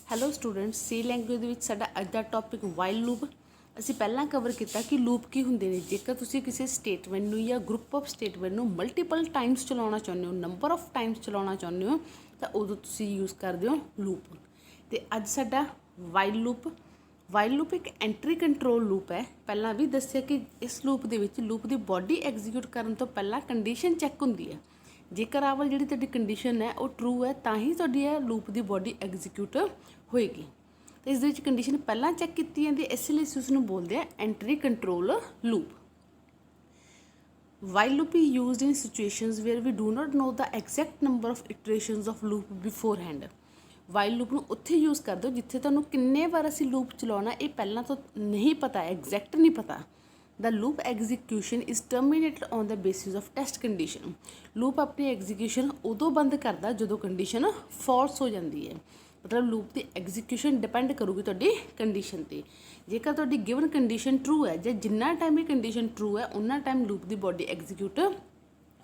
Hello students, ਸੀ language ਦੇ ਵਿੱਚ ਸਾਡਾ ਅੱਜ ਦਾ ਟੌਪਿਕ ਵਾਈਲ ਲੂਪ। ਅਸੀਂ ਪਹਿਲਾਂ ਕਵਰ ਕੀਤਾ ਕਿ ਲੂਪ ਕੀ ਹੁੰਦੇ ਨੇ। ਜੇਕਰ ਤੁਸੀਂ ਕਿਸੇ ਸਟੇਟਮੈਂਟ ਨੂੰ ਜਾਂ ਗਰੁੱਪ ਆਫ ਸਟੇਟਮੈਂਟ ਨੂੰ ਮਲਟੀਪਲ ਟਾਈਮਸ ਚਲਾਉਣਾ ਚਾਹੁੰਦੇ ਹੋ, ਨੰਬਰ ਆਫ ਟਾਈਮਸ ਚਲਾਉਣਾ ਚਾਹੁੰਦੇ ਹੋ, ਤਾਂ ਉਦੋਂ ਤੁਸੀਂ ਯੂਜ਼ ਕਰਦੇ ਹੋ ਲੂਪ। ਅਤੇ ਅੱਜ ਸਾਡਾ ਵਾਈਲ ਲੂਪ ਇੱਕ ਐਂਟਰੀ ਕੰਟਰੋਲ ਲੂਪ ਹੈ। ਪਹਿਲਾਂ ਵੀ ਦੱਸਿਆ ਕਿ ਇਸ ਲੂਪ ਦੇ ਵਿੱਚ ਲੂਪ ਦੀ ਬੋਡੀ ਐਗਜ਼ੀਕਿਊਟ ਕਰਨ ਤੋਂ ਪਹਿਲਾਂ ਕੰਡੀਸ਼ਨ ਚੈੱਕ ਹੁੰਦੀ ਹੈ। ਜੇਕਰ ਆਹ ਵਾਲੀ ਜਿਹੜੀ ਤੁਹਾਡੀ ਕੰਡੀਸ਼ਨ ਹੈ ਉਹ ਟਰੂ ਹੈ ਤਾਂ ਹੀ ਤੁਹਾਡੀ ਇਹ ਲੂਪ ਦੀ ਬੋਡੀ ਐਗਜ਼ੀਕਿਊਟ ਹੋਏਗੀ। ਤੇ ਇਸ ਦੇ ਵਿੱਚ ਕੰਡੀਸ਼ਨ ਪਹਿਲਾਂ ਚੈੱਕ ਕੀਤੀ ਜਾਂਦੀ ਹੈ, ਇਸ ਲਈ ਉਸ ਨੂੰ ਬੋਲਦੇ ਆ entry control loop. While loop is used in situations where we do not know the exact number of iterations of loop beforehand। While loop ਨੂੰ ਉੱਥੇ ਯੂਜ਼ ਕਰ ਦਿਓ ਜਿੱਥੇ ਤੁਹਾਨੂੰ ਕਿੰਨੇ ਵਾਰ ਅਸੀਂ ਲੂਪ ਚਲਾਉਣਾ ਇਹ ਪਹਿਲਾਂ ਤੋਂ ਨਹੀਂ ਪਤਾ, ਐਗਜ਼ੈਕਟ ਨਹੀਂ ਪਤਾ। The loop execution is terminated on the basis of test condition। Loop ਆਪਣੀ ਐਗਜ਼ੀਕਿਊਸ਼ਨ ਉਦੋਂ ਬੰਦ ਕਰਦਾ ਜਦੋਂ ਕੰਡੀਸ਼ਨ ਫਾਲਸ ਹੋ ਜਾਂਦੀ ਹੈ। ਮਤਲਬ ਲੂਪ ਦੀ ਐਗਜ਼ੀਕਿਊਸ਼ਨ ਡਿਪੈਂਡ ਕਰੂਗੀ ਤੁਹਾਡੀ ਕੰਡੀਸ਼ਨ 'ਤੇ। ਜੇਕਰ ਤੁਹਾਡੀ ਗਿਵਨ ਕੰਡੀਸ਼ਨ ਟਰੂ ਹੈ ਜਾਂ ਜਿੰਨਾ ਟਾਈਮ ਇਹ ਕੰਡੀਸ਼ਨ ਟਰੂ ਹੈ ਉਨਾ ਟਾਈਮ ਲੂਪ ਦੀ ਬੋਡੀ ਐਗਜ਼ੀਕਿਊਟ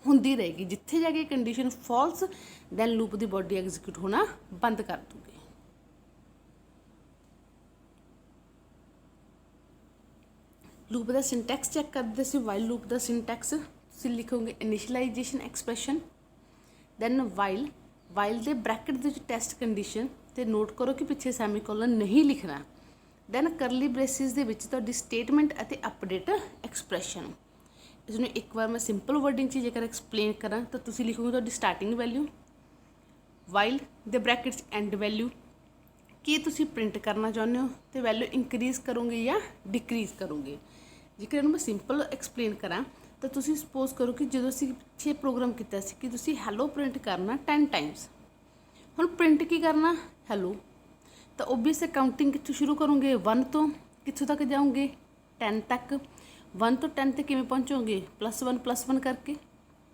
ਹੁੰਦੀ ਰਹੇਗੀ। ਜਿੱਥੇ ਜਾ ਕੇ ਕੰਡੀਸ਼ਨ ਫਾਲਸ ਦੈਨ ਲੂਪ ਦੀ ਬੋਡੀ ਐਗਜ਼ੀਕਿਊਟ ਹੋਣਾ ਬੰਦ ਕਰ ਦੂਗੀ। ਲੂਪ ਦਾ ਸਿੰਟੈਕਸ ਚੈੱਕ ਕਰਦੇ ਸੀ। ਵਾਈਲ ਲੂਪ ਦਾ ਸਿੰਟੈਕਸ ਤੁਸੀਂ ਲਿਖੋਗੇ ਇਨੀਸ਼ੀਅਲਾਈਜੇਸ਼ਨ ਐਕਸਪ੍ਰੈਸ਼ਨ, ਦੈਨ ਵਾਈਲ ਦੇ ਬ੍ਰੈਕਟ ਦੇ ਵਿੱਚ ਟੈਸਟ ਕੰਡੀਸ਼ਨ, ਅਤੇ ਨੋਟ ਕਰੋ ਕਿ ਪਿੱਛੇ ਸੈਮੀਕੋਲਨ ਨਹੀਂ ਲਿਖਣਾ। ਦੈਨ ਕਰਲੀ ਬ੍ਰੇਸਿਸ ਦੇ ਵਿੱਚ ਤੁਹਾਡੀ ਸਟੇਟਮੈਂਟ ਅਤੇ ਅਪਡੇਟ ਐਕਸਪ੍ਰੈਸ਼ਨ। ਇਸ ਨੂੰ ਇੱਕ ਵਾਰ ਮੈਂ ਸਿੰਪਲ ਵਰਡਿੰਗ 'ਚ ਜੇਕਰ ਐਕਸਪਲੇਨ ਕਰਾਂ ਤਾਂ ਤੁਸੀਂ ਲਿਖੋਗੇ ਤੁਹਾਡੀ ਸਟਾਰਟਿੰਗ ਵੈਲਿਊ, ਵਾਈਲ ਦੇ ਬ੍ਰੈਕਟਸ ਐਂਡ ਵੈਲਿਊ, ਕੀ ਤੁਸੀਂ ਪ੍ਰਿੰਟ ਕਰਨਾ ਚਾਹੁੰਦੇ ਹੋ ਅਤੇ ਵੈਲਿਊ ਇਨਕਰੀਜ਼ ਕਰੋਗੇ ਜਾਂ ਡਿਕਰੀਜ਼ ਕਰੋਗੇ। ਜੇਕਰ ਇਹਨੂੰ ਮੈਂ ਸਿੰਪਲ ਐਕਸਪਲੇਨ ਕਰਾਂ ਤਾਂ ਤੁਸੀਂ ਸਪੋਜ਼ ਕਰੋ ਕਿ ਜਦੋਂ ਅਸੀਂ ਪਿੱਛੇ ਪ੍ਰੋਗਰਾਮ ਕੀਤਾ ਸੀ ਕਿ ਤੁਸੀਂ ਹੈਲੋ ਪ੍ਰਿੰਟ ਕਰਨਾ 10 ਟਾਈਮਸ। ਹੁਣ ਪ੍ਰਿੰਟ ਕੀ ਕਰਨਾ ਹੈਲੋ, ਤਾਂ ਓਬੀਅਸ ਕਾਊਂਟਿੰਗ ਕਿੱਥੋਂ ਸ਼ੁਰੂ ਕਰੋਗੇ 1 ਤੋਂ, ਕਿੱਥੋਂ ਤੱਕ ਜਾਓਗੇ 10 ਤੱਕ। 1 ਤੋਂ 10 ਤੇ ਕਿਵੇਂ ਪਹੁੰਚੋਗੇ +1 ਕਰਕੇ।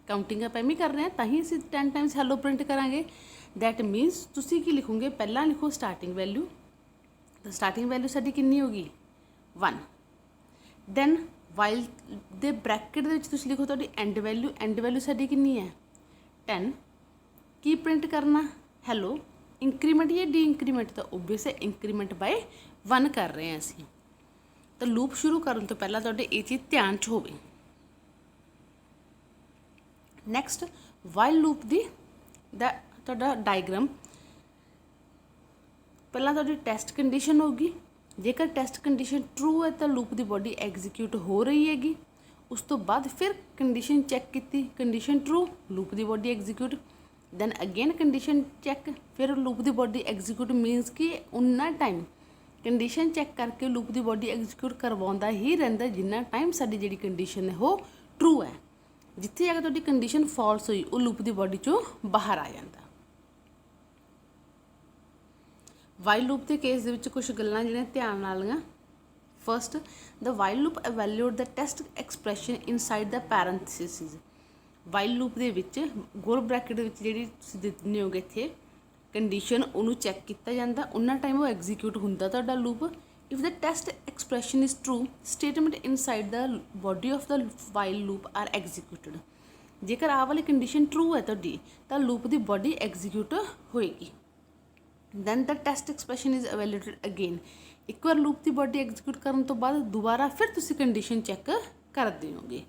ਕਾਊਂਟਿੰਗ ਆਪਾਂ ਐਵੇਂ ਕਰ ਰਹੇ ਹਾਂ ਤਾਂ ਹੀ ਅਸੀਂ 10 ਟਾਈਮਸ ਹੈਲੋ ਪ੍ਰਿੰਟ ਕਰਾਂਗੇ। ਦੈਟ ਮੀਨਸ ਤੁਸੀਂ ਕੀ ਲਿਖੋਗੇ, ਪਹਿਲਾਂ ਲਿਖੋ ਸਟਾਰਟਿੰਗ ਵੈਲਿਊ, ਤਾਂ ਸਟਾਰਟਿੰਗ ਵੈਲਿਊ ਸਾਡੀ ਕਿੰਨੀ ਹੋ ਗਈ 1। ਦੈਨ ਵਾਈਲ ਦੇ ਬ੍ਰੈਕਟ ਦੇ ਵਿੱਚ ਤੁਸੀਂ ਲਿਖੋ ਤੁਹਾਡੀ ਐਂਡ ਵੈਲਿਊ ਸਾਡੀ ਕਿੰਨੀ ਹੈ 10। ਕੀ ਪ੍ਰਿੰਟ ਕਰਨਾ ਹੈਲੋ, ਇੰਕਰੀਮੈਂਟ ਜਾਂ ਡੀ ਇੰਕਰੀਮੈਂਟ, ਤਾਂ ਓਬੀਅਸ ਹੈ ਇੰਕਰੀਮੈਂਟ ਬਾਏ 1 ਕਰ ਰਹੇ ਹਾਂ ਅਸੀਂ। ਤਾਂ ਲੂਪ ਸ਼ੁਰੂ ਕਰਨ ਤੋਂ ਪਹਿਲਾਂ ਤੁਹਾਡੇ ਇਹ ਚੀਜ਼ ਧਿਆਨ 'ਚ ਹੋਵੇ। ਨੈਕਸਟ ਵਾਈਲ ਲੂਪ ਦਾ ਤੁਹਾਡਾ ਡਾਇਗਰਾਮ, ਪਹਿਲਾਂ ਤੁਹਾਡੀ ਟੈਸਟ ਕੰਡੀਸ਼ਨ ਹੋਊਗੀ। ਜੇਕਰ ਟੈਸਟ ਕੰਡੀਸ਼ਨ ਟਰੂ ਹੈ ਤਾਂ ਲੂਪ ਦੀ ਬੋਡੀ ਐਗਜ਼ੀਕਿਊਟ ਹੋ ਰਹੀ ਹੈਗੀ। ਉਸ ਤੋਂ ਬਾਅਦ ਫਿਰ ਕੰਡੀਸ਼ਨ ਚੈੱਕ ਕੀਤੀ, ਕੰਡੀਸ਼ਨ ਟਰੂ, ਲੂਪ ਦੀ body execute. Then again condition check, ਫਿਰ ਲੂਪ ਦੀ ਬੋਡੀ ਐਗਜ਼ੀਕਿਊਟ ਮੀਨਸ ਕਿ ਉਨਾ ਟਾਈਮ ਕੰਡੀਸ਼ਨ ਚੈੱਕ ਕਰਕੇ ਲੂਪ ਦੀ ਬੋਡੀ ਐਗਜ਼ੀਕਿਊਟ ਕਰਵਾਉਂਦਾ ਹੀ ਰਹਿੰਦਾ ਜਿੰਨਾ ਟਾਈਮ ਸਾਡੀ ਜਿਹੜੀ ਕੰਡੀਸ਼ਨ ਹੈ ਉਹ ਟਰੂ ਹੈ। ਜਿੱਥੇ ਜਾ ਕੇ ਤੁਹਾਡੀ ਕੰਡੀਸ਼ਨ ਫਾਲਸ ਹੋਈ ਉਹ ਲੂਪ ਦੀ ਬੋਡੀ 'ਚੋਂ ਬਾਹਰ ਆ ਜਾਂਦਾ। ਵਾਈਲ ਲੂਪ ਦੇ ਕੇਸ ਦੇ ਵਿੱਚ ਕੁਝ ਗੱਲਾਂ ਜਿਹੜੀਆਂ ਧਿਆਨ ਵਾਲੀਆਂ। ਫਸਟ, ਦ ਵਾਈਲ ਲੂਪ ਐਵੈਲੂਏਟ ਦ ਟੈਸਟ ਐਕਸਪ੍ਰੈਸ਼ਨ ਇਨਸਾਈਡ ਦ ਪੈਰੇਂਥੀਸਿਸ। ਵਾਈਲ ਲੂਪ ਦੇ ਵਿੱਚ ਗੋਲ ਬ੍ਰੈਕਟ ਦੇ ਵਿੱਚ ਜਿਹੜੀ ਤੁਸੀਂ ਦਿੰਦੇ ਹੋਗੇ ਇੱਥੇ ਕੰਡੀਸ਼ਨ, ਉਹਨੂੰ ਚੈੱਕ ਕੀਤਾ ਜਾਂਦਾ, ਉਹਨਾਂ ਟਾਈਮ ਉਹ ਐਗਜ਼ੀਕਿਊਟ ਹੁੰਦਾ ਤੁਹਾਡਾ loop. If the test expression is true, statement inside the body of the while loop are executed. ਜੇਕਰ ਆਹ ਵਾਲੀ ਕੰਡੀਸ਼ਨ ਟਰੂ ਹੈ ਤੁਹਾਡੀ ਤਾਂ ਲੂਪ ਦੀ ਬੋਡੀ ਐਗਜ਼ੀਕਿਊਟ ਹੋਏਗੀ। Then the test expression is evaluated again. ਇੱਕ ਵਾਰ ਲੂਪ ਦੀ ਬੋਡੀ ਐਗਜ਼ੀਕਿਊਟ ਕਰਨ ਤੋਂ ਬਾਅਦ ਦੁਬਾਰਾ ਫਿਰ ਤੁਸੀਂ ਕੰਡੀਸ਼ਨ ਚੈੱਕ ਕਰਦੇ ਹੋਗੇ।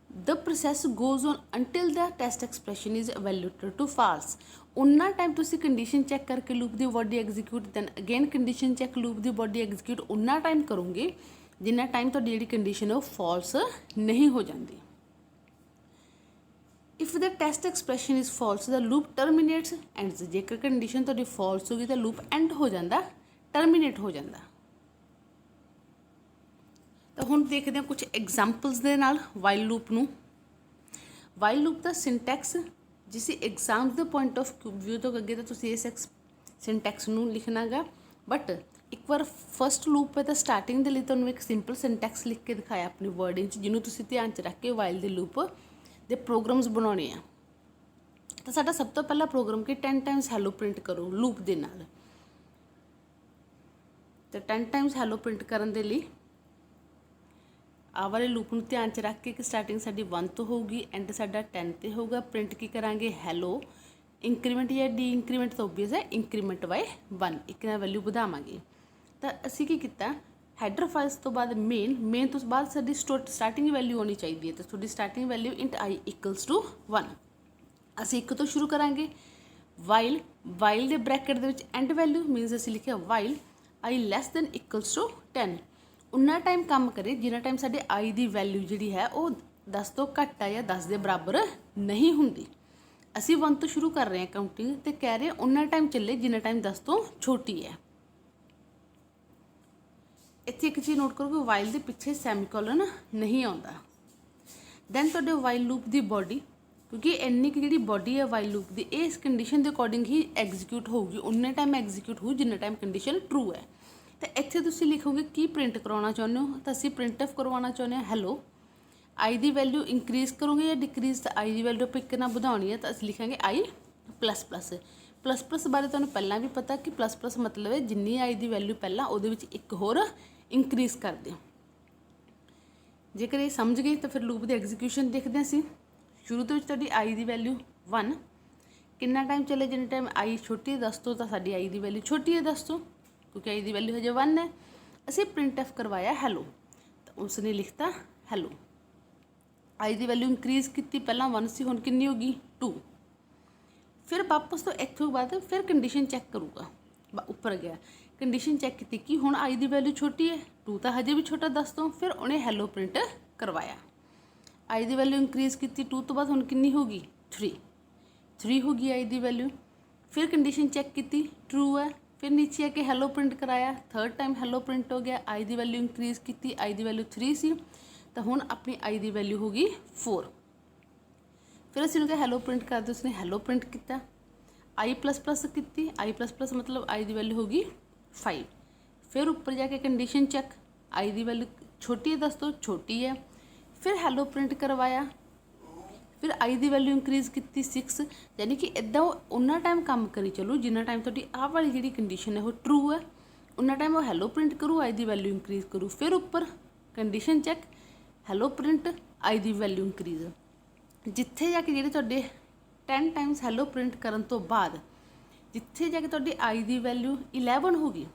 The process goes on until the test expression is evaluated to false. ਉਨਾ ਟਾਈਮ ਤੁਸੀਂ ਕੰਡੀਸ਼ਨ ਚੈੱਕ ਕਰਕੇ ਲੂਪ ਦੀ body execute, then again condition check, loop ਦੀ ਬੋਡੀ ਐਗਜ਼ੀਕਿਊਟ ਉਨਾ ਟਾਈਮ ਕਰੋਗੇ ਜਿੰਨਾ ਟਾਈਮ ਤੁਹਾਡੀ ਜਿਹੜੀ ਕੰਡੀਸ਼ਨ ਹੈ ਉਹ ਫਾਲਸ ਨਹੀਂ ਹੋ ਜਾਂਦੀ। If the test expression is false the loop terminates ends. ਜੇਕਰ ਕੰਡੀਸ਼ਨ ਤੁਹਾਡੀ ਫਾਲਸ ਹੋ ਗਈ ਤਾਂ ਲੂਪ ਐਂਡ ਹੋ ਜਾਂਦਾ, ਟਰਮੀਨੇਟ ਹੋ ਜਾਂਦਾ। ਤਾਂ ਹੁਣ ਦੇਖਦੇ ਹਾਂ ਕੁਝ ਐਗਜ਼ਾਮਪਲਸ ਦੇ ਨਾਲ ਵਾਈਲ ਲੂਪ ਨੂੰ। ਵਾਈਲ ਲੂਪ ਦਾ ਸਿੰਟੈਕਸ ਜਿਸ ਐਗਜ਼ਾਮ ਦੇ ਪੁਆਇੰਟ ਆਫ ਵਿਊ ਤੋਂ ਅੱਗੇ ਤਾਂ ਤੁਸੀਂ ਇਸ ਸਿੰਟੈਕਸ ਨੂੰ ਲਿਖਣਾ ਗਾ। ਬਟ ਇੱਕ ਵਾਰ ਫਸਟ ਲੂਪ ਹੈ ਤਾਂ ਸਟਾਰਟਿੰਗ ਦੇ ਲਈ ਤੁਹਾਨੂੰ ਇੱਕ ਸਿੰਪਲ ਸਿੰਟੈਕਸ ਲਿਖ ਕੇ ਦਿਖਾਇਆ ਆਪਣੀ ਵਰਡਿੰਗ 'ਚ, ਜਿਹਨੂੰ ਤੁਸੀਂ ਧਿਆਨ 'ਚ ਰੱਖ ਕੇ ਵਾਈਲ ਦੇ ਲੂਪ ਦੇ ਪ੍ਰੋਗਰਾਮਸ ਬਣਾਉਣੇ ਆ। ਤਾਂ ਸਾਡਾ ਸਭ ਤੋਂ ਪਹਿਲਾ ਪ੍ਰੋਗਰਾਮ ਕਿ 10 ਟਾਈਮਸ ਹੈਲੋ ਪ੍ਰਿੰਟ ਕਰੋ ਲੂਪ ਦੇ ਨਾਲ। ਤਾਂ 10 ਟਾਈਮਸ ਹੈਲੋ ਪ੍ਰਿੰਟ ਕਰਨ ਦੇ ਲਈ ਆਹ ਵਾਲੇ ਲੂਪ ਨੂੰ ਧਿਆਨ 'ਚ ਰੱਖ ਕੇ ਕਿ ਸਟਾਰਟਿੰਗ ਸਾਡੀ 1 ਤੋਂ ਹੋਊਗੀ, ਐਂਡ ਸਾਡਾ 10 'ਤੇ ਹੋਊਗਾ। ਪ੍ਰਿੰਟ ਕੀ ਕਰਾਂਗੇ ਹੈਲੋ इंक्रीमेंट या डी इंक्रीमेंट तो ओबवियस है इंक्रीमेंट बाय 1 एक ना वैल्यू ਵਧਾਵਾਂਗੇ ਤਾਂ ਅਸੀਂ ਕੀ ਕੀਤਾ ਹੈਡਰ ਫਾਈਲਸ ਤੋਂ ਬਾਅਦ ਮੇਨ ਤੋਂ ਬਾਅਦ ਸਾਡੀ ਸਟਾਰਟਿੰਗ ਵੈਲਿਊ ਹੋਣੀ ਚਾਹੀਦੀ ਹੈ ਤਾਂ ਤੁਹਾਡੀ starting value int i equals to 1 ਅਸੀਂ ਇੱਕ ਤੋਂ ਸ਼ੁਰੂ ਕਰਾਂਗੇ ਵਾਈਲ ਦੇ ਬ੍ਰੈਕਟ ਦੇ ਵਿੱਚ ਐਂਡ ਵੈਲਿਊ ਮੀਨਸ ਅਸੀਂ ਲਿਖਿਆ while i less than equals to 10 ਉਨਾ ਟਾਈਮ ਕੰਮ ਕਰੇ ਜਿੰਨਾ ਟਾਈਮ ਸਾਡੇ i ਦੀ ਵੈਲਿਊ ਜਿਹੜੀ ਹੈ ਉਹ 10 ਤੋਂ ਘੱਟ ਆ ਜਾਂ 10 ਦੇ ਬਰਾਬਰ ਨਹੀਂ ਹੁੰਦੀ ਅਸੀਂ 1 ਤੋਂ ਸ਼ੁਰੂ ਕਰ ਰਹੇ ਹਾਂ ਕਾਊਂਟਿੰਗ ਤੇ ਕਹਿ ਰਹੇ ਉਨਾ ਟਾਈਮ ਚੱਲੇ ਜਿੰਨਾ ਟਾਈਮ 10 ਤੋਂ ਛੋਟੀ ਹੈ ਇੱਥੇ ਇੱਕ ਚੀਜ਼ ਨੋਟ ਕਰੋ ਕਿ ਵਾਈਲ ਦੇ ਪਿੱਛੇ ਸੈਮੀਕੋਲਨ ਨਹੀਂ ਆਉਂਦਾ ਦੈਨ ਤੁਹਾਡੇ ਵਾਈਲ ਲੂਪ ਦੀ ਬੋਡੀ ਕਿਉਂਕਿ ਇੰਨੀ ਕਿ ਜਿਹੜੀ ਬੋਡੀ ਹੈ ਵਾਈਲ ਲੂਪ ਦੀ ਇਹ ਇਸ ਕੰਡੀਸ਼ਨ ਦੇ ਅਕੋਰਡਿੰਗ ਹੀ ਐਗਜ਼ੀਕਿਊਟ ਹੋਊਗੀ ਉਨੇ ਟਾਈਮ ਐਗਜ਼ੀਕਿਊਟ ਹੋਊ ਜਿੰਨਾ ਟਾਈਮ ਕੰਡੀਸ਼ਨ ਟਰੂ ਹੈ ਤਾਂ ਇੱਥੇ ਤੁਸੀਂ ਲਿਖੋਗੇ ਕੀ ਪ੍ਰਿੰਟ ਕਰਵਾਉਣਾ ਚਾਹੁੰਦੇ ਹੋ ਤਾਂ ਅਸੀਂ ਪ੍ਰਿੰਟ ਐਫ ਕਰਵਾਉਣਾ ਚਾਹੁੰਦੇ ਹਾਂ ਹੈਲੋ i ਦੀ ਵੈਲਿਊ ਇੰਕਰੀਜ਼ ਕਰੋਗੇ ਜਾਂ ਡਿਕਰੀਜ਼ ਤਾਂ i ਦੀ ਵੈਲਿਊ ਆਪਾਂ ਇੱਕ ਨਾਲ ਵਧਾਉਣੀ ਹੈ ਤਾਂ ਅਸੀਂ ਲਿਖਾਂਗੇ i ਪਲੱਸ ਪਲੱਸ ਬਾਰੇ ਤੁਹਾਨੂੰ ਪਹਿਲਾਂ ਵੀ ਪਤਾ ਕਿ ਪਲੱਸ ਪਲੱਸ ਮਤਲਬ ਹੈ ਜਿੰਨੀ i ਦੀ ਵੈਲਿਊ ਪਹਿਲਾਂ ਉਹਦੇ ਵਿੱਚ ਇੱਕ ਹੋਰ ਇੰਕਰੀਜ਼ ਕਰ ਦਿਓ ਜੇਕਰ ਇਹ ਸਮਝ ਗਏ ਤਾਂ ਫਿਰ ਲੂਪ ਦੀ ਐਗਜ਼ੀਕਿਊਸ਼ਨ ਦੇਖਦੇ ਹਾਂ ਅਸੀਂ ਸ਼ੁਰੂ ਤੋਂ ਵਿੱਚ ਤੁਹਾਡੀ i ਦੀ ਵੈਲਿਊ 1 ਕਿੰਨਾ ਟਾਈਮ ਚੱਲੇ ਜਿੰਨਾ ਟਾਈਮ i ਛੋਟੀ ਹੈ 10 ਤੋਂ ਤਾਂ ਸਾਡੀ i ਦੀ ਵੈਲਿਊ ਛੋਟੀ ਹੈ 10 ਤੋਂ ਕਿਉਂਕਿ i ਦੀ ਵੈਲਿਊ ਹਜੇ 1 ਹੈ ਅਸੀਂ ਪ੍ਰਿੰਟ ਐਫ ਕਰਵਾਇਆ ਹੈਲੋ ਤਾਂ ਉਸਨੇ ਲਿਖਤਾ ਹੈਲੋ i ਦੀ ਵੈਲਿਊ ਇੰਕਰੀਜ਼ ਕੀਤੀ ਪਹਿਲਾਂ 1 ਸੀ ਹੁਣ ਕਿੰਨੀ ਹੋ ਗਈ 2 ਫਿਰ ਵਾਪਸ ਤੋਂ ਇੱਥੋਂ ਬਾਅਦ ਫਿਰ ਕੰਡੀਸ਼ਨ ਚੈੱਕ ਕਰੂਗਾ ਉੱਪਰ ਗਿਆ ਕੰਡੀਸ਼ਨ ਚੈੱਕ ਕੀਤੀ ਕਿ ਹੁਣ i ਦੀ ਵੈਲਿਊ ਛੋਟੀ ਹੈ 2 ਤਾਂ ਹਜੇ ਵੀ ਛੋਟਾ 10 ਤੋਂ ਫਿਰ ਉਹਨੇ ਹੈਲੋ ਪ੍ਰਿੰਟ ਕਰਵਾਇਆ i ਦੀ ਵੈਲਿਊ ਇੰਕਰੀਜ਼ ਕੀਤੀ 2 ਤੋਂ ਬਾਅਦ ਹੁਣ ਕਿੰਨੀ ਹੋ ਗਈ 3 ਹੋ ਗਈ i ਦੀ ਵੈਲਿਊ ਫਿਰ ਕੰਡੀਸ਼ਨ ਚੈੱਕ ਕੀਤੀ ਟਰੂ ਹੈ ਫਿਰ ਨੀਚੇ ਆ ਕੇ ਹੈਲੋ ਪ੍ਰਿੰਟ ਕਰਾਇਆ ਥਰਡ ਟਾਈਮ ਹੈਲੋ ਪ੍ਰਿੰਟ ਹੋ ਗਿਆ i ਦੀ ਵੈਲਿਊ ਇੰਕਰੀਜ਼ ਕੀਤੀ i ਦੀ ਵੈਲਿਊ 3 ਸੀ ਤਾਂ ਹੁਣ ਆਪਣੀ i ਦੀ ਵੈਲਿਊ ਹੋ ਗਈ 4 ਫਿਰ ਅਸੀਂ ਉਹਨੂੰ ਕਿਹਾ ਹੈਲੋ ਪ੍ਰਿੰਟ ਕਰ ਦਿਓ ਉਸਨੇ ਹੈਲੋ ਪ੍ਰਿੰਟ ਕੀਤਾ i ਪਲੱਸ ਪਲੱਸ ਕੀਤੀ i ਪਲੱਸ ਪਲੱਸ ਮਤਲਬ i ਦੀ ਵੈਲਿਊ ਹੋ ਗਈ 5 ਫਿਰ ਉੱਪਰ ਜਾ ਕੇ ਕੰਡੀਸ਼ਨ ਚੈੱਕ i ਦੀ ਵੈਲਿਊ ਛੋਟੀ ਹੈ 10 ਤੋਂ ਛੋਟੀ ਹੈ ਫਿਰ ਹੈਲੋ ਪ੍ਰਿੰਟ ਕਰਵਾਇਆ ਫਿਰ i ਦੀ ਵੈਲਿਊ ਇੰਕਰੀਜ਼ ਕੀਤੀ 6 ਯਾਨੀ ਕਿ ਇੱਦਾਂ ਉਹਨਾਂ ਟਾਈਮ ਕੰਮ ਕਰੀ ਚਲੋ ਜਿੰਨਾ ਟਾਈਮ ਤੁਹਾਡੀ ਆਹ ਵਾਲੀ ਜਿਹੜੀ ਕੰਡੀਸ਼ਨ ਹੈ ਉਹ ਟਰੂ ਹੈ ਉਹਨਾਂ ਟਾਈਮ ਉਹ ਹੈਲੋ ਪ੍ਰਿੰਟ ਕਰੂ i ਦੀ ਵੈਲਿਊ ਇੰਕਰੀਜ਼ ਕਰੂ ਫਿਰ ਉੱਪਰ condition check hello print i ਦੀ ਵੈਲਿਊ ਇੰਕਰੀਜ਼ ਜਿੱਥੇ ਜਾ ਕੇ ਜਿਹੜੇ ਤੁਹਾਡੇ 10 ਟਾਈਮਸ ਹੈਲੋ ਪ੍ਰਿੰਟ ਕਰਨ ਤੋਂ ਬਾਅਦ ਜਿੱਥੇ ਜਾ ਕੇ ਤੁਹਾਡੀ i ਦੀ ਵੈਲਿਊ 11 ਹੋ ਗਈ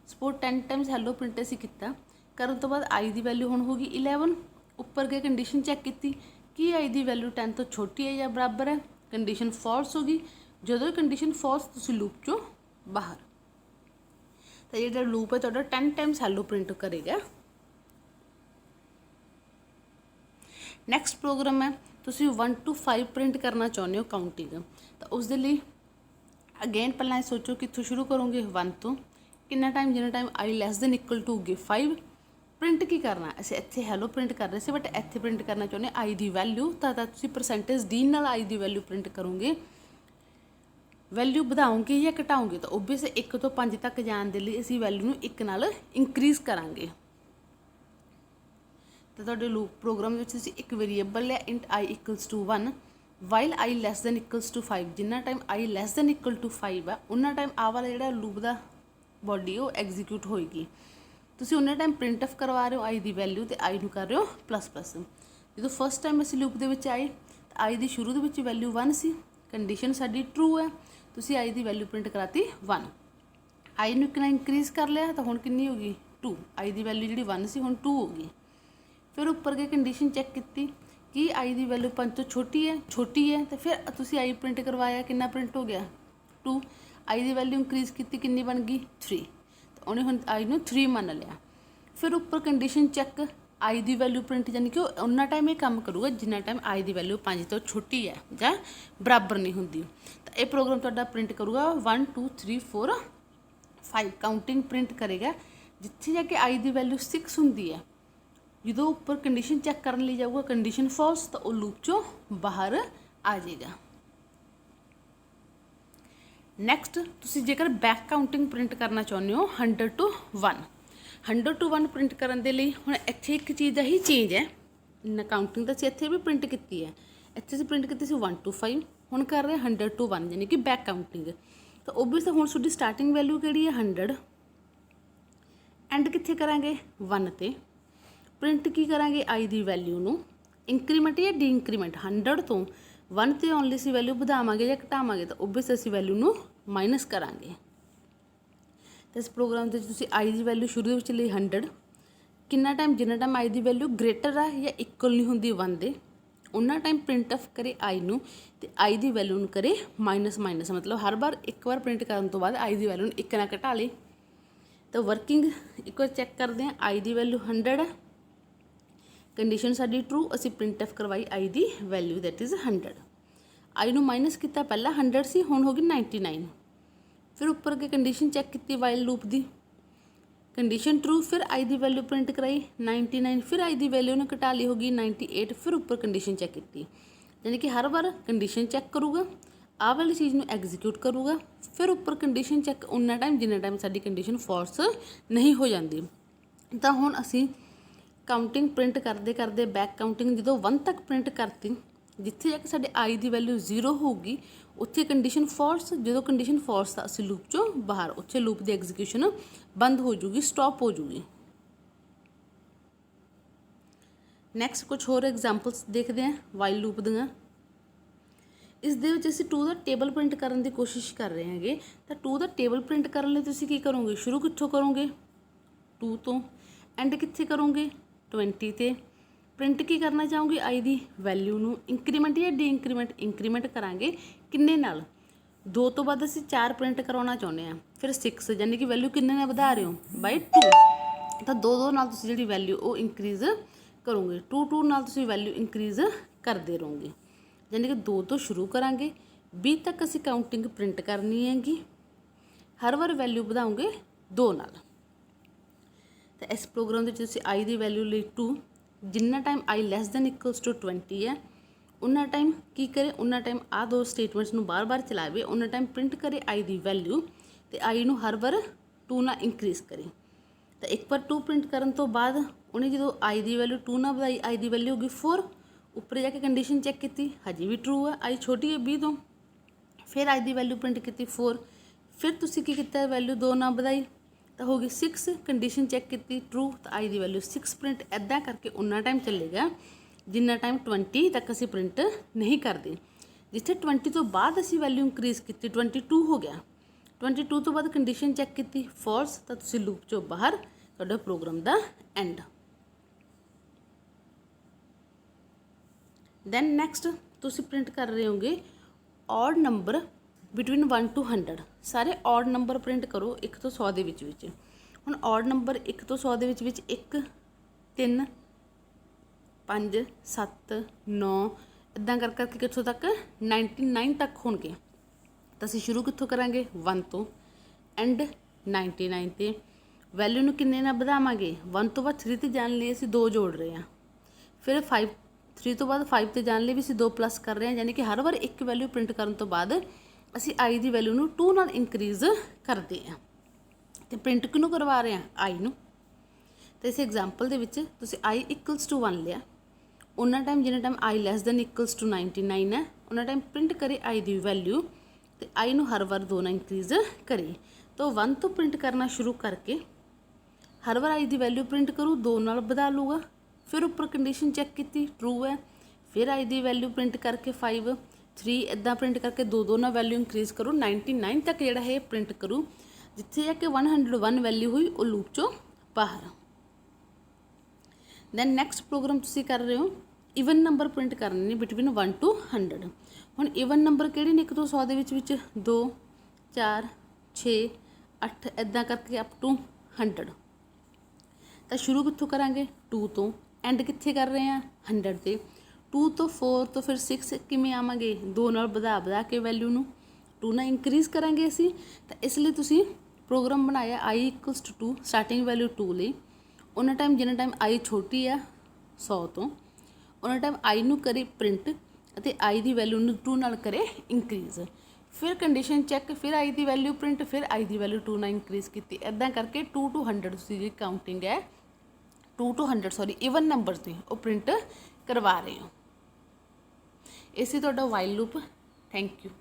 ਸਪੋਜ਼ 10 ਟਾਈਮਸ ਹੈਲੋ ਪ੍ਰਿੰਟ ਅਸੀਂ ਕੀਤਾ ਕਰਨ ਤੋਂ ਬਾਅਦ i ਦੀ ਵੈਲਿਊ ਹੁਣ ਹੋ ਗਈ 11 ਉੱਪਰ ਗਏ ਕੰਡੀਸ਼ਨ ਚੈੱਕ ਕੀਤੀ ਕਿ i ਦੀ ਵੈਲਿਊ 10 ਤੋਂ ਛੋਟੀ ਹੈ ਜਾਂ ਬਰਾਬਰ ਹੈ ਕੰਡੀਸ਼ਨ ਫਾਲਸ ਹੋ ਗਈ ਜਦੋਂ ਕੰਡੀਸ਼ਨ ਫਾਲਸ ਤੁਸੀਂ ਲੂਪ ਚੋਂ ਬਾਹਰ ਤਾਂ ਜਿਹੜਾ ਲੂਪ ਹੈ ਤੁਹਾਡਾ 10 ਟਾਈਮਸ ਹੈਲੋ ਪ੍ਰਿੰਟ ਕਰੇਗਾ ਨੈਕਸਟ ਪ੍ਰੋਗਰਾਮ ਹੈ ਤੁਸੀਂ 1 to 5 ਪ੍ਰਿੰਟ ਕਰਨਾ ਚਾਹੁੰਦੇ ਹੋ ਕਾਊਂਟਿੰਗ ਤਾਂ ਉਸ ਦੇ ਲਈ ਅਗੇਨ ਪਹਿਲਾਂ ਸੋਚੋ ਕਿੱਥੋਂ ਸ਼ੁਰੂ ਕਰੋਗੇ 1 ਤੋਂ ਕਿੰਨਾ ਟਾਈਮ ਜਿੰਨਾ time i less than equal to ਹੋਗੇ 5 ਪ੍ਰਿੰਟ ਕੀ ਕਰਨਾ ਅਸੀਂ ਇੱਥੇ ਹੈਲੋ ਪ੍ਰਿੰਟ ਕਰ ਰਹੇ ਸੀ ਬਟ ਇੱਥੇ ਪ੍ਰਿੰਟ ਕਰਨਾ ਚਾਹੁੰਦੇ i ਦੀ ਵੈਲਿਊ ਤਾਂ ਤੁਸੀਂ ਪਰਸੈਂਟੇਜ d ਨਾਲ i ਦੀ ਵੈਲਿਊ ਪ੍ਰਿੰਟ ਕਰੋਗੇ ਵੈਲਿਊ ਵਧਾਓਗੇ ਜਾਂ ਘਟਾਓਗੇ ਤਾਂ ਓਬਵੀਅਸ 1 ਤੋਂ 5 ਤੱਕ ਜਾਣ ਦੇ ਲਈ ਅਸੀਂ ਵੈਲਿਊ ਨੂੰ 1 ਨਾਲ ਇੰਕਰੀਜ਼ ਕਰਾਂਗੇ ਤਾਂ ਤੁਹਾਡੇ ਲੂਪ ਪ੍ਰੋਗਰਾਮ ਵਿੱਚ ਤੁਸੀਂ ਇੱਕ ਵੇਰੀਏਬਲ ਹੈ int i equals to 1 while i less than equals to 5 ਜਿੰਨਾ time i less than equal to 5 ਆ ਉਹਨਾਂ ਟਾਈਮ ਆਹ ਵਾਲਾ ਜਿਹੜਾ ਲੂਪ ਦਾ ਬੋਡੀ ਉਹ ਐਗਜ਼ੀਕਿਊਟ ਹੋਏਗੀ ਤੁਸੀਂ ਉਹਨਾਂ ਟਾਈਮ ਪ੍ਰਿੰਟ ਆਫ ਕਰਵਾ ਰਹੇ ਹੋ i ਦੀ ਵੈਲਿਊ ਤੇ i ਨੂੰ ਕਰ ਰਹੇ ਹੋ ਪਲੱਸ ਪਲੱਸ ਜਦੋਂ ਫਸਟ ਟਾਈਮ ਅਸੀਂ ਲੂਪ ਦੇ ਵਿੱਚ ਆਏ ਤਾਂ i ਦੀ ਸ਼ੁਰੂ ਦੇ ਵਿੱਚ ਵੈਲਿਊ 1 ਸੀ ਕੰਡੀਸ਼ਨ ਸਾਡੀ ਟਰੂ ਹੈ ਤੁਸੀਂ i ਦੀ ਵੈਲਿਊ ਪ੍ਰਿੰਟ ਕਰਾਤੀ 1 i ਨੂੰ ਕਿੰਨਾ ਇੰਕਰੀਜ਼ ਕਰ ਲਿਆ ਤਾਂ ਹੁਣ ਕਿੰਨੀ ਹੋ ਗਈ 2 i ਦੀ ਵੈਲਿਊ ਜਿਹੜੀ 1 ਸੀ ਹੁਣ 2 ਹੋ ਗਈ ਫਿਰ ਉੱਪਰ ਗਏ ਕੰਡੀਸ਼ਨ ਚੈੱਕ ਕੀਤੀ ਕਿ i ਦੀ ਵੈਲਿਊ 5 ਤੋਂ ਛੋਟੀ ਹੈ ਤੇ ਫਿਰ ਤੁਸੀਂ i ਪ੍ਰਿੰਟ ਕਰਵਾਇਆ ਕਿੰਨਾ ਪ੍ਰਿੰਟ ਹੋ ਗਿਆ 2 i ਦੀ ਵੈਲਿਊ ਇੰਕਰੀਜ਼ ਕੀਤੀ ਕਿੰਨੀ ਬਣ ਗਈ 3 ਤਾਂ ਉਹਨੇ ਹੁਣ i ਨੂੰ 3 ਮੰਨ ਲਿਆ ਫਿਰ ਉੱਪਰ ਕੰਡੀਸ਼ਨ ਚੈੱਕ i ਦੀ ਵੈਲਿਊ ਪ੍ਰਿੰਟ ਯਾਨੀ ਕਿ ਉਹ ਉਨਾ ਟਾਈਮ ਇਹ ਕੰਮ ਕਰੂਗਾ ਜਿੰਨਾ ਟਾਈਮ i ਦੀ ਵੈਲਿਊ 5 ਤੋਂ ਛੋਟੀ ਹੈ ਜਾਂ ਬਰਾਬਰ ਨਹੀਂ ਹੁੰਦੀ ਤਾਂ ਇਹ ਪ੍ਰੋਗਰਾਮ ਤੁਹਾਡਾ ਪ੍ਰਿੰਟ ਕਰੂਗਾ 1 2 3 4 5 ਕਾਊਂਟਿੰਗ ਪ੍ਰਿੰਟ ਕਰੇਗਾ ਜਿੱਥੇ ਜਾ ਕੇ i ਦੀ ਵੈਲਿਊ 6 ਹੁੰਦੀ ਹੈ ਜਦੋਂ ਉੱਪਰ ਕੰਡੀਸ਼ਨ ਚੈੱਕ ਕਰਨ ਲਈ ਜਾਊਗਾ ਕੰਡੀਸ਼ਨ ਫਾਲਸ ਤਾਂ ਉਹ ਲੂਪ ਚੋਂ ਬਾਹਰ ਆ ਜਾਏਗਾ ਨੈਕਸਟ ਤੁਸੀਂ ਜੇਕਰ ਬੈਕ ਕਾਊਂਟਿੰਗ ਪ੍ਰਿੰਟ ਕਰਨਾ ਚਾਹੁੰਦੇ ਹੋ 100 to 1 ਪ੍ਰਿੰਟ ਕਰਨ ਦੇ ਲਈ ਹੁਣ ਇੱਥੇ ਇੱਕ ਚੀਜ਼ ਦਾ ਹੀ ਚੇਂਜ ਹੈ ਕਾਊਂਟਿੰਗ ਤਾਂ ਅਸੀਂ ਇੱਥੇ ਵੀ ਪ੍ਰਿੰਟ ਕੀਤੀ ਹੈ ਇੱਥੇ ਅਸੀਂ ਪ੍ਰਿੰਟ ਕੀਤੀ ਸੀ 1 to 5 ਹੁਣ ਕਰ ਰਹੇ 100 to 1 ਯਾਨੀ ਕਿ ਬੈਕ ਕਾਊਂਟਿੰਗ ਤਾਂ ਓਬਵੀਅਸ ਹੁਣ ਤੁਹਾਡੀ ਸਟਾਰਟਿੰਗ ਵੈਲਿਊ ਕਿਹੜੀ ਹੈ 100 ਐਂਡ ਕਿੱਥੇ ਕਰਾਂਗੇ 1 ਤੇ ਪ੍ਰਿੰਟ ਕੀ ਕਰਾਂਗੇ i ਦੀ ਵੈਲਿਊ ਨੂੰ ਇੰਕਰੀਮੈਂਟ ਜਾਂ ਡੀ ਇੰਕਰੀਮੈਂਟ 100 ਤੋਂ 1 ਤੇ ਆਉਣ ਲਈ ਅਸੀਂ ਵੈਲਿਊ ਵਧਾਵਾਂਗੇ ਜਾਂ ਘਟਾਵਾਂਗੇ ਤਾਂ ਓਬਵੀਅਸ ਅਸੀਂ ਵੈਲਿਊ ਨੂੰ ਮਾਈਨਸ ਕਰਾਂਗੇ। ਤੇ ਇਸ ਪ੍ਰੋਗਰਾਮ ਦੇ ਵਿੱਚ ਤੁਸੀਂ i ਦੀ ਵੈਲਿਊ ਸ਼ੁਰੂ ਦੇ ਵਿੱਚ ਲਈ 100, ਕਿੰਨਾ ਟਾਈਮ, ਜਿੰਨਾ ਟਾਈਮ i ਦੀ ਵੈਲਿਊ ਗ੍ਰੇਟਰ ਆ ਜਾਂ ਇਕੁਅਲ ਨਹੀਂ ਹੁੰਦੀ 1 ਦੇ, ਉਹਨਾਂ ਟਾਈਮ ਪ੍ਰਿੰਟ ਆਫ ਕਰੇ i ਨੂੰ ਤੇ i ਦੀ ਵੈਲਿਊ ਨੂੰ ਕਰੇ ਮਾਈਨਸ, ਮਤਲਬ ਹਰ ਵਾਰ ਇੱਕ ਵਾਰ ਪ੍ਰਿੰਟ ਕਰਨ ਤੋਂ ਬਾਅਦ i ਦੀ ਵੈਲਿਊ ਨੂੰ 1 ਨਾਲ ਘਟਾ ਲੇ। ਤਾਂ ਵਰਕਿੰਗ ਇੱਕ ਵਾਰ ਚੈੱਕ ਕਰਦੇ ਹਾਂ, i ਦੀ ਵੈਲਿਊ 100 ਹੈ, ਕੰਡੀਸ਼ਨ ਸਾਡੀ ਟਰੂ, ਅਸੀਂ ਪ੍ਰਿੰਟ ਆਫ ਕਰਵਾਈ i ਦੀ ਵੈਲਿਊ ਦੈਟ ਇਜ਼ 100। i ਨੂੰ ਮਾਈਨਸ ਕੀਤਾ, ਪਹਿਲਾਂ 100 ਸੀ, ਹੁਣ ਹੋ ਗਈ 99। ਫਿਰ ਉੱਪਰ ਕੇ ਕੰਡੀਸ਼ਨ ਚੈੱਕ ਕੀਤੀ ਵਾਈਲ ਲੂਪ ਦੀ, ਕੰਡੀਸ਼ਨ ਟਰੂ, ਫਿਰ i ਦੀ ਵੈਲਿਊ ਪ੍ਰਿੰਟ ਕਰਾਈ 99, ਫਿਰ i ਦੀ ਵੈਲਿਊ ਨੂੰ ਘਟਾ ਲਈ ਹੋ ਗਈ 98, ਫਿਰ ਉੱਪਰ ਕੰਡੀਸ਼ਨ ਚੈੱਕ ਕੀਤੀ। ਯਾਨੀ ਕਿ ਹਰ ਵਾਰ ਕੰਡੀਸ਼ਨ ਚੈੱਕ ਕਰੂਗਾ, ਆਹ ਵਾਲੀ ਚੀਜ਼ ਨੂੰ ਐਗਜ਼ੀਕਿਊਟ ਕਰੂਗਾ, ਫਿਰ ਉੱਪਰ ਕੰਡੀਸ਼ਨ ਚੈੱਕ ਉਨਾ ਟਾਈਮ ਜਿੰਨਾ ਟਾਈਮ ਸਾਡੀ ਕੰਡੀਸ਼ਨ ਫਾਲਸ ਨਹੀਂ ਹੋ ਜਾਂਦੀ। ਤਾਂ ਹੁਣ ਅਸੀਂ ਕਾਊਂਟਿੰਗ ਪ੍ਰਿੰਟ ਕਰਦੇ ਕਰਦੇ ਬੈਕ ਕਾਊਂਟਿੰਗ ਜਦੋਂ 1 ਤੱਕ ਪ੍ਰਿੰਟ ਕਰਤੀ, ਜਿੱਥੇ ਜਾ ਕੇ ਸਾਡੇ i ਦੀ ਵੈਲਿਊ 0 ਹੋਊਗੀ ਉੱਥੇ ਕੰਡੀਸ਼ਨ ਫਾਲਸ, ਜਦੋਂ ਕੰਡੀਸ਼ਨ ਫਾਲਸ ਤਾਂ ਅਸੀਂ ਲੂਪ 'ਚੋਂ ਬਾਹਰ, ਉੱਥੇ ਲੂਪ ਦੀ ਐਗਜ਼ੀਕਿਊਸ਼ਨ ਬੰਦ ਹੋ ਜੂਗੀ, ਸਟਾਪ ਹੋ ਜੂਗੀ। ਨੈਕਸਟ ਕੁਛ ਹੋਰ ਐਗਜ਼ਾਮਪਲਸ ਦੇਖਦੇ ਹਾਂ ਵਾਈਲ ਲੂਪ ਦੀਆਂ। ਇਸ ਦੇ ਵਿੱਚ ਅਸੀਂ 2 ਦਾ ਟੇਬਲ ਪ੍ਰਿੰਟ ਕਰਨ ਦੀ ਕੋਸ਼ਿਸ਼ ਕਰ ਰਹੇ ਹੈਗੇ। ਤਾਂ 2 ਦਾ ਟੇਬਲ ਪ੍ਰਿੰਟ ਕਰਨ ਲਈ ਤੁਸੀਂ ਕੀ ਕਰੋਗੇ, ਸ਼ੁਰੂ ਕਿੱਥੋਂ ਕਰੋਗੇ 2 ਤੋਂ, ਐਂਡ ਕਿੱਥੇ ਕਰੋਗੇ 20 ਤੇ। ਪ੍ਰਿੰਟ ਕੀ ਕਰਨਾ ਚਾਹੋਗੇ, i ਦੀ ਵੈਲਿਊ ਨੂੰ ਇੰਕਰੀਮੈਂਟ ਜਾਂ ਡੀ ਇੰਕਰੀਮੈਂਟ ਕਰਾਂਗੇ, ਕਿੰਨੇ ਨਾਲ, 2 ਤੋਂ ਬਾਅਦ ਅਸੀਂ 4 ਪ੍ਰਿੰਟ ਕਰਾਉਣਾ ਚਾਹੁੰਦੇ ਹਾਂ, ਫਿਰ 6 ਯਾਨੀ ਕਿ ਵੈਲਿਊ ਕਿੰਨੇ ਨਾਲ ਵਧਾ ਰਹੇ ਹੋ ਬਾਈ 2। ਤਾਂ 2 ਨਾਲ ਤੁਸੀਂ ਜਿਹੜੀ ਵੈਲਿਊ ਉਹ ਇੰਕਰੀਜ਼ ਕਰੋਗੇ, 2 ਨਾਲ ਤੁਸੀਂ ਵੈਲਿਊ ਇੰਕਰੀਜ਼ ਕਰਦੇ ਰਹੋਗੇ। ਯਾਨੀ ਕਿ 2 ਤੋਂ ਸ਼ੁਰੂ ਕਰਾਂਗੇ, 20 ਤੱਕ ਅਸੀਂ ਕਾਊਂਟਿੰਗ ਪ੍ਰਿੰਟ ਕਰਨੀ ਹੈਗੀ, ਹਰ ਵਾਰ ਵੈਲਿਊ ਵਧਾਉਂਗੇ 2 ਨਾਲ। ਤਾਂ ਇਸ ਪ੍ਰੋਗਰਾਮ ਦੇ ਵਿੱਚ ਤੁਸੀਂ i ਦੀ ਵੈਲਿਊ ਲਈ 2, ਜਿੰਨਾ time i less than equals to 20 ਹੈ ਉਹਨਾਂ ਟਾਈਮ ਕੀ ਕਰੇ, ਉਹਨਾਂ ਟਾਈਮ ਆਹ 2 ਸਟੇਟਮੈਂਟਸ ਨੂੰ ਬਾਰ-ਬਾਰ ਚਲਾਵੇ, ਉਹਨਾਂ ਟਾਈਮ ਪ੍ਰਿੰਟ ਕਰੇ i ਦੀ ਵੈਲਿਊ ਤੇ i ਨੂੰ ਹਰ ਵਾਰ 2 ਨਾਲ ਇੰਕਰੀਜ਼ ਕਰੇ। ਤਾਂ ਇੱਕ ਵਾਰ 2 ਪ੍ਰਿੰਟ ਕਰਨ ਤੋਂ ਬਾਅਦ ਉਹਨੇ ਜਦੋਂ i ਦੀ ਵੈਲਿਊ 2 ਨਾਲ ਵਧਾਈ, i ਦੀ ਵੈਲਿਊ ਹੋ ਗਈ 4, ਉੱਪਰ ਜਾ ਕੇ ਕੰਡੀਸ਼ਨ ਚੈੱਕ ਕੀਤੀ, ਹਜੇ ਵੀ ਟਰੂ ਹੈ, i ਛੋਟੀ ਹੈ 20 ਤੋਂ, ਫਿਰ i ਦੀ ਵੈਲਿਊ ਪ੍ਰਿੰਟ ਕੀਤੀ 4, ਫਿਰ ਤੁਸੀਂ ਕੀ ਕੀਤਾ, ਵੈਲਿਊ 2 ਨਾਲ ਵਧਾਈ ਤਾਂ ਹੋ ਗਈ 6, ਕੰਡੀਸ਼ਨ ਚੈੱਕ ਕੀਤੀ ਟਰੂ, ਤਾਂ i ਦੀ ਵੈਲਿਊ 6 ਪ੍ਰਿੰਟ, ਇੱਦਾਂ ਕਰਕੇ ਉਨਾ ਟਾਈਮ ਚੱਲੇਗਾ ਜਿੰਨਾ ਟਾਈਮ 20 ਤੱਕ ਅਸੀਂ ਪ੍ਰਿੰਟ ਨਹੀਂ ਕਰਦੇ। ਜਿੱਥੇ 20 ਤੋਂ ਬਾਅਦ ਅਸੀਂ ਵੈਲਿਊ ਇੰਕਰੀਜ਼ ਕੀਤੀ 22 ਹੋ ਗਿਆ, 22 ਤੋਂ ਬਾਅਦ ਕੰਡੀਸ਼ਨ ਚੈੱਕ ਕੀਤੀ ਫਾਲਸ, ਤਾਂ ਤੁਸੀਂ ਲੂਪ 'ਚੋਂ ਬਾਹਰ, ਤੁਹਾਡਾ ਪ੍ਰੋਗਰਾਮ ਦਾ ਐਂਡ। ਦੈਨ ਨੈਕਸਟ ਤੁਸੀਂ ਪ੍ਰਿੰਟ ਕਰ ਰਹੇ ਹੋਗੇ ਔਡ ਨੰਬਰ ਬਿਟਵੀਨ 1 to 100, ਸਾਰੇ ਔਡ ਨੰਬਰ ਪ੍ਰਿੰਟ ਕਰੋ 1 ਤੋਂ 100 ਦੇ ਵਿੱਚ। ਹੁਣ ਔਡ ਨੰਬਰ 1 ਤੋਂ 100 ਦੇ ਵਿੱਚ 1, 3, 5, 7, 9 ਇੱਦਾਂ ਕਰ ਕਰਕੇ ਕਿੱਥੋਂ ਤੱਕ 99 ਤੱਕ ਹੋਣਗੇ। ਤਾਂ ਅਸੀਂ ਸ਼ੁਰੂ ਕਿੱਥੋਂ ਕਰਾਂਗੇ 1 ਤੋਂ, ਐਂਡ 99 ਤੇ। ਵੈਲਿਊ ਨੂੰ ਕਿੰਨੇ ਨਾਲ ਵਧਾਵਾਂਗੇ, 1 ਤੋਂ ਬਾਅਦ 3 ਤੇ ਜਾਣ ਲਈ ਅਸੀਂ 2 ਜੋੜ ਰਹੇ ਹਾਂ, ਫਿਰ 3 ਤੋਂ ਬਾਅਦ 5 ਤੇ ਜਾਣ ਲਈ ਵੀ ਅਸੀਂ 2 ਪਲੱਸ ਕਰ ਰਹੇ ਹਾਂ, ਯਾਨੀ ਕਿ ਹਰ ਵਾਰ ਇੱਕ ਵੈਲਿਊ ਪ੍ਰਿੰਟ ਕਰਨ ਤੋਂ ਬਾਅਦ ਅਸੀਂ i ਦੀ ਵੈਲਿਊ ਨੂੰ 2 ਨਾਲ ਇੰਕਰੀਜ਼ ਕਰਦੇ ਹਾਂ। ਤੇ ਪ੍ਰਿੰਟ ਕਿਹਨੂੰ ਕਰਵਾ ਰਹੇ ਹਾਂ, i ਨੂੰ। ਤੇ ਇਸ ਐਗਜ਼ਾਮਪਲ ਦੇ ਵਿੱਚ ਤੁਸੀਂ i ਇਕੁਅਲਸ ਟੂ 1 ਲਿਆ, ਉਹਨਾਂ ਟਾਈਮ ਜਿੰਨਾ time i less than equals to 99 ਹੈ ਉਹਨਾਂ ਟਾਈਮ ਪ੍ਰਿੰਟ ਕਰੇ i ਦੀ ਵੈਲਿਊ ਤੇ i ਨੂੰ ਹਰ ਵਾਰ 2 ਨਾਲ ਇੰਕਰੀਜ਼ ਕਰੇ। ਤਾਂ 1 ਤੋਂ ਪ੍ਰਿੰਟ ਕਰਨਾ ਸ਼ੁਰੂ ਕਰਕੇ ਹਰ ਵਾਰ i ਦੀ ਵੈਲਿਊ ਪ੍ਰਿੰਟ ਕਰੂ, 2 ਨਾਲ ਵਧਾ ਲੂਗਾ, ਫਿਰ ਉੱਪਰ ਕੰਡੀਸ਼ਨ ਚੈੱਕ ਕੀਤੀ ਟਰੂ ਹੈ, ਫਿਰ i ਦੀ ਵੈਲਿਊ ਪ੍ਰਿੰਟ ਕਰਕੇ 5, 3 ਇੱਦਾਂ ਪ੍ਰਿੰਟ ਕਰਕੇ 2 ਨਾਲ ਵੈਲਿਊ ਇੰਕਰੀਜ਼ ਕਰੂ, 99 ਤੱਕ ਜਿਹੜਾ ਹੈ ਪ੍ਰਿੰਟ ਕਰੂ, ਜਿੱਥੇ ਜਾ ਕੇ 101 ਵੈਲਿਊ ਹੋਈ ਉਹ ਲੂਪ 'ਚੋਂ ਬਾਹਰ। ਦੈਨ ਨੈਕਸਟ ਪ੍ਰੋਗਰਾਮ ਤੁਸੀਂ ਕਰ ਰਹੇ ਹੋ ਈਵਨ ਨੰਬਰ ਪ੍ਰਿੰਟ ਕਰਨੇ ਨੇ ਬਿਟਵੀਨ 1 to 100। ਹੁਣ ਈਵਨ ਨੰਬਰ ਕਿਹੜੇ ਨੇ 1 ਤੋਂ 100 ਦੇ ਵਿੱਚ 2, 4, 6, 8 ਇੱਦਾਂ ਕਰਕੇ ਅਪ ਟੂ 100। ਤਾਂ ਸ਼ੁਰੂ ਕਿੱਥੋਂ ਕਰਾਂਗੇ 2 ਤੋਂ, ਐਂਡ ਕਿੱਥੇ ਕਰ ਰਹੇ ਹਾਂ 100 ਤੇ। 2 ਤੋਂ 4 ਤੋਂ ਫਿਰ 6 ਕਿਵੇਂ ਆਵਾਂਗੇ, 2 ਨਾਲ ਵਧਾ ਕੇ ਵੈਲਿਊ ਨੂੰ 2 ਨਾਲ ਇੰਕਰੀਜ਼ ਕਰਾਂਗੇ ਅਸੀਂ। ਤਾਂ ਇਸ ਲਈ ਤੁਸੀਂ ਪ੍ਰੋਗਰਾਮ ਬਣਾਇਆ i equals to 2, starting value 2 ਲਈ, ਉਹਨਾਂ ਟਾਈਮ ਜਿੰਨਾ ਟਾਈਮ i ਛੋਟੀ ਆ 100 ਤੋਂ ਉਹਨਾਂ ਟਾਈਮ i ਨੂੰ ਕਰੇ ਪ੍ਰਿੰਟ ਅਤੇ i ਦੀ ਵੈਲਿਊ ਨੂੰ 2 ਨਾਲ ਕਰੇ ਇੰਕਰੀਜ਼, ਫਿਰ ਕੰਡੀਸ਼ਨ ਚੈੱਕ, ਫਿਰ i ਦੀ ਵੈਲਿਊ ਪ੍ਰਿੰਟ, ਫਿਰ i ਦੀ ਵੈਲਿਊ 2 ਨਾਲ ਇੰਕਰੀਜ਼ ਕੀਤੀ। ਇੱਦਾਂ ਕਰਕੇ 2 to 100 ਤੁਸੀਂ ਜਿਹੜੀ ਕਾਊਂਟਿੰਗ ਹੈ 2 to 100 ਸੌਰੀ ਈਵਨ ਨੰਬਰਸ ਦੀ ਉਹ ਪ੍ਰਿੰਟ ਕਰਵਾ ਰਹੇ ਹੋ। ਇਸੇ ਤੁਹਾਡਾ ਵਾਈਲ ਲੂਪ। Thank you.